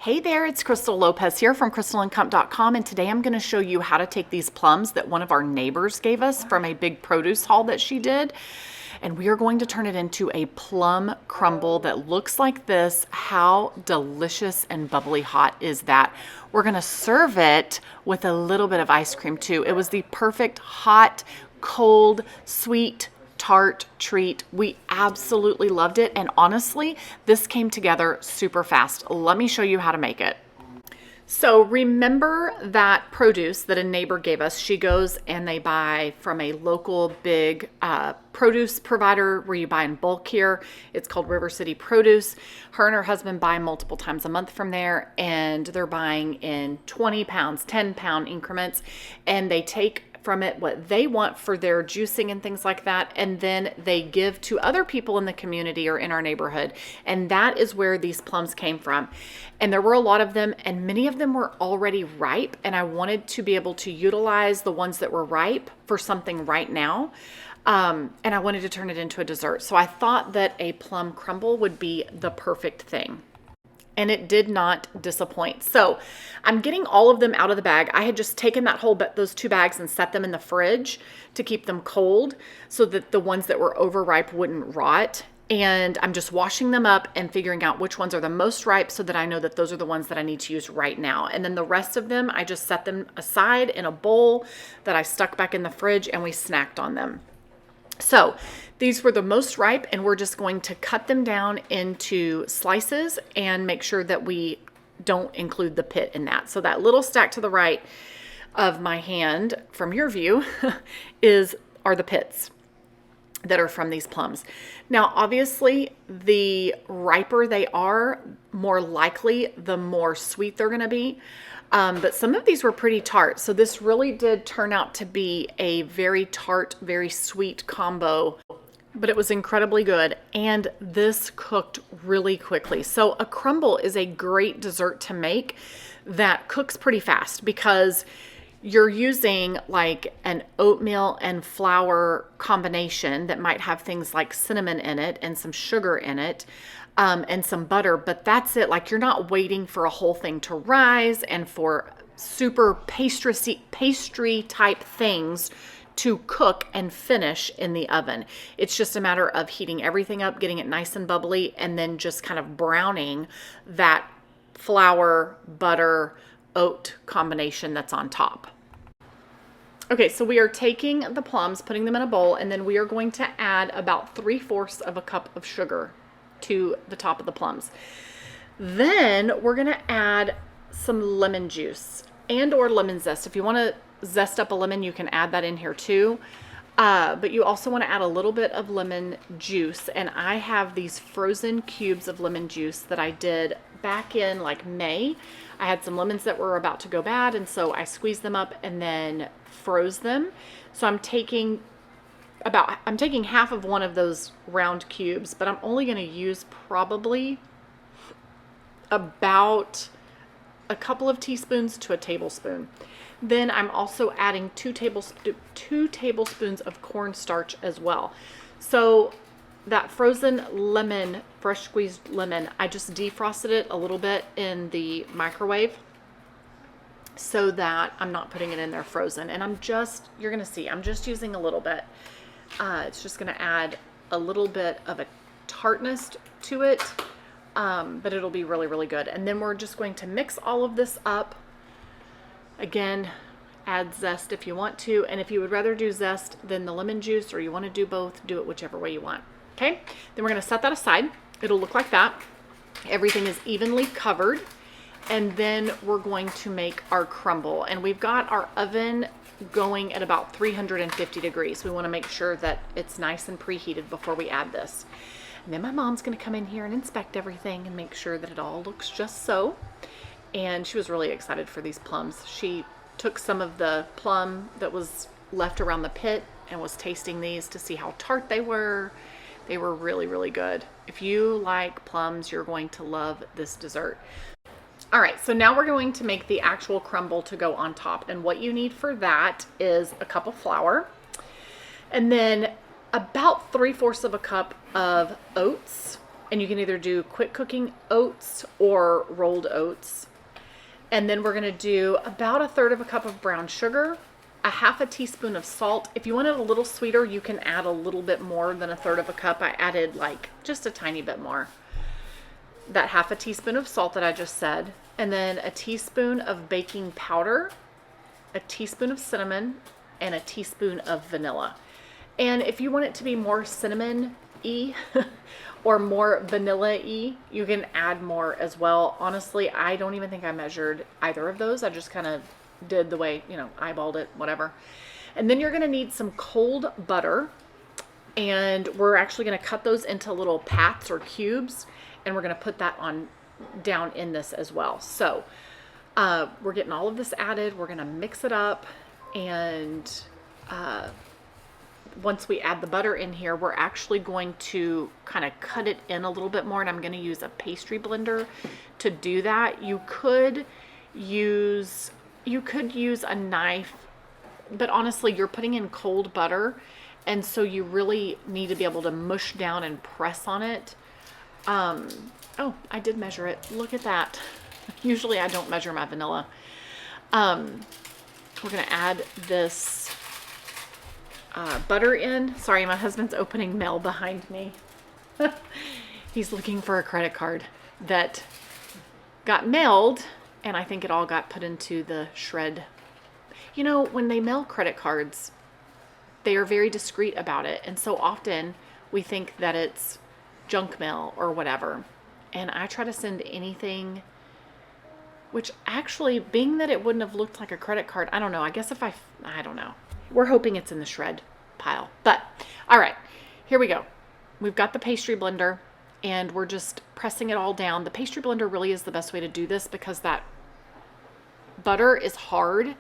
Hey there, it's Crystal Lopez here from crystalandcomp.com, and today I'm going to show you how to take these plums that one of our neighbors gave us from a big produce haul that she did, and we are going to turn it into a plum crumble that looks like this. How delicious and bubbly hot is that? We're going to serve it with a little bit of ice cream too. It was the perfect hot, cold, sweet tart treat. We absolutely loved it, and honestly, this came together super fast. Let me show you how to make it. So remember that produce that a neighbor gave us. She goes and they buy from a local big produce provider where you buy in bulk here. It's called River City Produce. Her and her husband buy multiple times a month from there, and they're buying in 20 pounds, 10-pound increments, and they take from it what they want for their juicing and things like that, and then they give to other people in the community or in our neighborhood. And that is where these plums came from. And there were a lot of them, and many of them were already ripe, and I wanted to be able to utilize the ones that were ripe for something right now. And I wanted to turn it into a dessert. So I thought that a plum crumble would be the perfect thing. And it did not disappoint. So I'm getting all of them out of the bag. I had just taken those 2 bags and set them in the fridge to keep them cold so that the ones that were overripe wouldn't rot. And I'm just washing them up and figuring out which ones are the most ripe so that I know that those are the ones that I need to use right now. And then the rest of them, I just set them aside in a bowl that I stuck back in the fridge, and we snacked on them. So these were the most ripe, and we're just going to cut them down into slices and make sure that we don't include the pit in that. So that little stack to the right of my hand from your view are the pits that are from these plums. Now, obviously, the riper they are, more likely the more sweet they're going to be. But some of these were pretty tart. So this really did turn out to be a very tart, very sweet combo, but it was incredibly good. And this cooked really quickly. So a crumble is a great dessert to make that cooks pretty fast because you're using like an oatmeal and flour combination that might have things like cinnamon in it and some sugar in it. And some butter, but that's it. Like, you're not waiting for a whole thing to rise and for super pastry type things to cook and finish in the oven. It's just a matter of heating everything up, getting it nice and bubbly, and then just kind of browning that flour, butter, oat combination that's on top. Okay, so we are taking the plums, putting them in a bowl, and then we are going to add about 3/4 of a cup of sugar to the top of the plums. Then we're going to add some lemon juice and or lemon zest. If you want to zest up a lemon, you can add that in here too. But you also want to add a little bit of lemon juice. And I have these frozen cubes of lemon juice that I did back in like May. I had some lemons that were about to go bad, and so I squeezed them up and then froze them. So I'm taking half of one of those round cubes, but I'm only going to use probably about a couple of teaspoons to a tablespoon. Then I'm also adding 2 tablespoons of cornstarch as well. So that frozen lemon, fresh squeezed lemon, I just defrosted it a little bit in the microwave so that I'm not putting it in there frozen. And you're going to see, I'm just using a little bit. It's just going to add a little bit of a tartness to it, but it'll be really, really good. And then we're just going to mix all of this up. Again, add zest if you want to, and if you would rather do zest than the lemon juice, or you want to do both, do it whichever way you want. Okay, then we're going to set that aside. It'll look like that. Everything is evenly covered, and then we're going to make our crumble. And we've got our oven going at about 350 degrees. We want to make sure that it's nice and preheated before we add this. And then my mom's going to come in here and inspect everything and make sure that it all looks just so. And she was really excited for these plums. She took some of the plum that was left around the pit and was tasting these to see how tart they were. They were really, really good. If you like plums, you're going to love this dessert. All right, so now we're going to make the actual crumble to go on top. And what you need for that is a cup of flour, and then about 3/4 of a cup of oats, And you can either do quick cooking oats or rolled oats. And then we're gonna do about 1/3 of a cup of brown sugar, a 1/2 teaspoon of salt. If you want it a little sweeter, you can add a little bit more than 1/3 of a cup. I added like just a tiny bit more. That 1/2 teaspoon of salt that I just said, and then a teaspoon of baking powder, a teaspoon of cinnamon, and a teaspoon of vanilla. And if you want it to be more cinnamon-y or more vanilla-y, you can add more as well. Honestly, I don't even think I measured either of those. I just kind of did the way, you know, eyeballed it, whatever. And then you're gonna need some cold butter, and we're actually gonna cut those into little pats or cubes, and we're gonna put that on down in this as well. So we're getting all of this added. We're gonna mix it up, and once we add the butter in here, we're actually going to kind of cut it in a little bit more, and I'm going to use a pastry blender to do that. You could use a knife, but honestly, you're putting in cold butter, and so you really need to be able to mush down and press on it. Oh, I did measure it. Look at that. Usually I don't measure my vanilla. We're going to add this butter in. Sorry, my husband's opening mail behind me. He's looking for a credit card that got mailed, and I think it all got put into the shred. You know, when they mail credit cards, they are very discreet about it, and so often we think that it's junk mail or whatever. And I try to send anything, which actually, being that it wouldn't have looked like a credit card, I don't know. I guess if I don't know. We're hoping it's in the shred pile. But, all right, here we go. We've got the pastry blender, and we're just pressing it all down. The pastry blender really is the best way to do this because that butter is hard,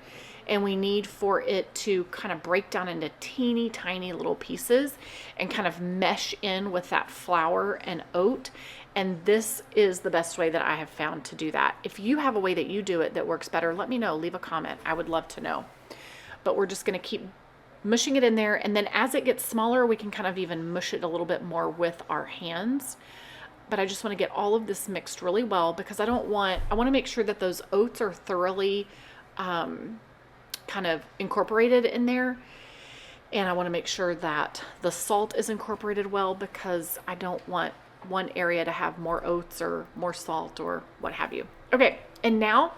and we need for it to kind of break down into teeny tiny little pieces and kind of mesh in with that flour and oat. And this is the best way that I have found to do that. If you have a way that you do it that works better, let me know. Leave a comment. I would love to know. But we're just going to keep mushing it in there. And then as it gets smaller, we can kind of even mush it a little bit more with our hands. But I just want to get all of this mixed really well because I want to make sure that those oats are thoroughly kind of incorporated in there. And I want to make sure that the salt is incorporated well because I don't want one area to have more oats or more salt or what have you. Okay, and now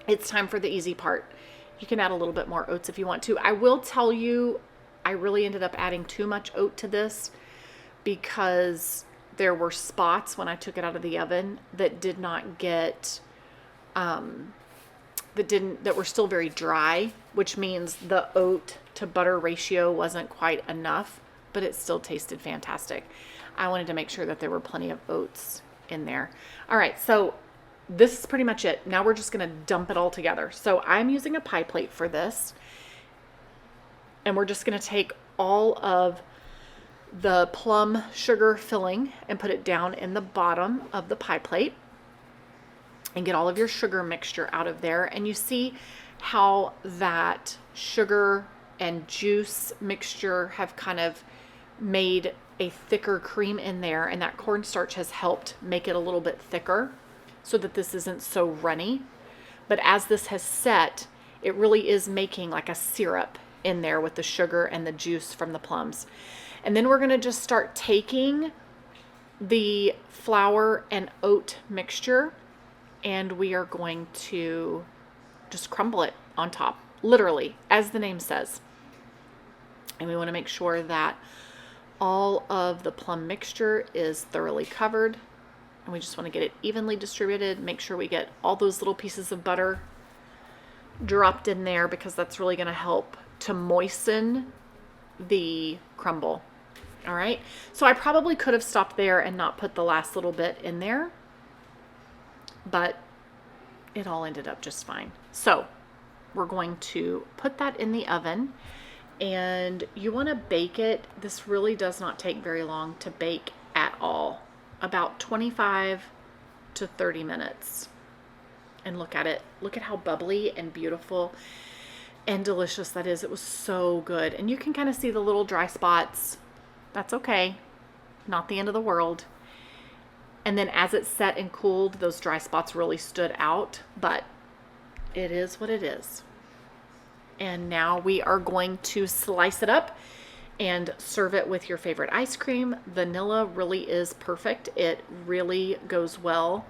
it's time for the easy part. You can add a little bit more oats if you want to. I will tell you, I really ended up adding too much oat to this because there were spots when I took it out of the oven that did not get, that were still very dry, which means the oat to butter ratio wasn't quite enough, but it still tasted fantastic. I wanted to make sure that there were plenty of oats in there. All right, so this is pretty much it. Now we're just going to dump it all together. So I'm using a pie plate for this, and we're just going to take all of the plum sugar filling and put it down in the bottom of the pie plate and get all of your sugar mixture out of there. And you see how that sugar and juice mixture have kind of made a thicker cream in there, and that cornstarch has helped make it a little bit thicker so that this isn't so runny. But as this has set, it really is making like a syrup in there with the sugar and the juice from the plums. And then we're going to just start taking the flour and oat mixture, and we are going to just crumble it on top, literally, as the name says. And we want to make sure that all of the plum mixture is thoroughly covered, and we just want to get it evenly distributed. Make sure we get all those little pieces of butter dropped in there because that's really going to help to moisten the crumble. All right, so I probably could have stopped there and not put the last little bit in there, but it all ended up just fine. So we're going to put that in the oven, and you want to bake it. This really does not take very long to bake at all, about 25 to 30 minutes. And look at it. Look at how bubbly and beautiful and delicious that is. It was so good. And you can kind of see the little dry spots. That's okay. Not the end of the world. And then as it set and cooled, those dry spots really stood out, but it is what it is. And now we are going to slice it up and serve it with your favorite ice cream. Vanilla really is perfect. It really goes well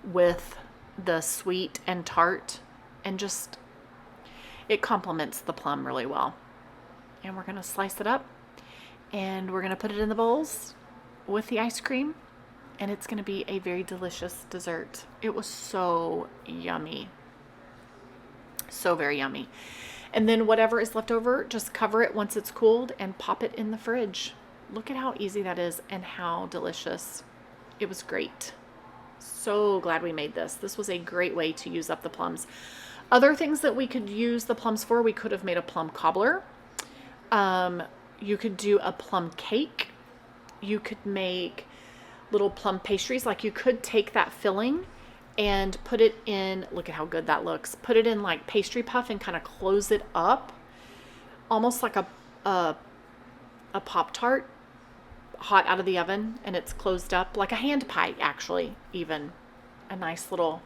with the sweet and tart, and just, it complements the plum really well. And we're gonna slice it up and we're gonna put it in the bowls with the ice cream, and it's gonna be a very delicious dessert. It was so yummy. So very yummy. And then whatever is left over, just cover it once it's cooled and pop it in the fridge. Look at how easy that is and how delicious. It was great. So glad we made this. This was a great way to use up the plums. Other things that we could use the plums for, we could have made a plum cobbler. You could do a plum cake. You could make little plum pastries. Like, you could take that filling and put it in, look at how good that looks. Put it in like pastry puff and kind of close it up, almost like a Pop-Tart, hot out of the oven, and it's closed up like a hand pie, actually. Even a nice little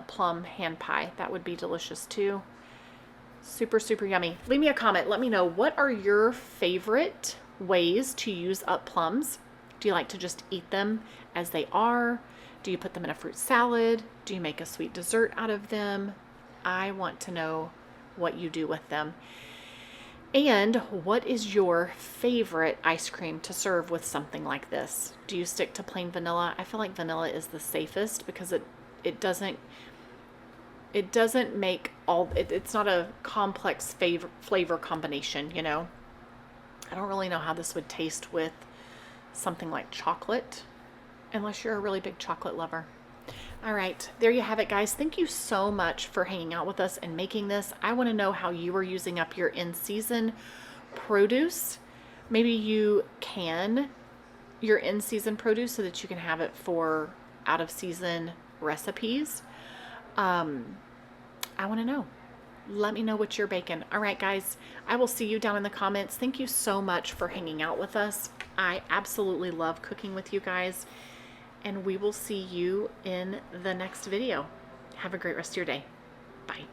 plum hand pie. That would be delicious too. Super, super yummy. Leave me a comment. Let me know, what are your favorite ways to use up plums? Do you like to just eat them as they are? Do you put them in a fruit salad? Do you make a sweet dessert out of them? I want to know what you do with them. And what is your favorite ice cream to serve with something like this? Do you stick to plain vanilla? I feel like vanilla is the safest because it doesn't make it's not a complex flavor combination, you know. I don't really know how this would taste with something like chocolate, unless you're a really big chocolate lover. All right, there you have it, guys. Thank you so much for hanging out with us and making this. I want to know how you are using up your in-season produce. Maybe you can your in-season produce so that you can have it for out-of-season recipes. I want to know. Let me know what you're baking. All right, guys, I will see you down in the comments. Thank you so much for hanging out with us. I absolutely love cooking with you guys, and we will see you in the next video. Have a great rest of your day. Bye.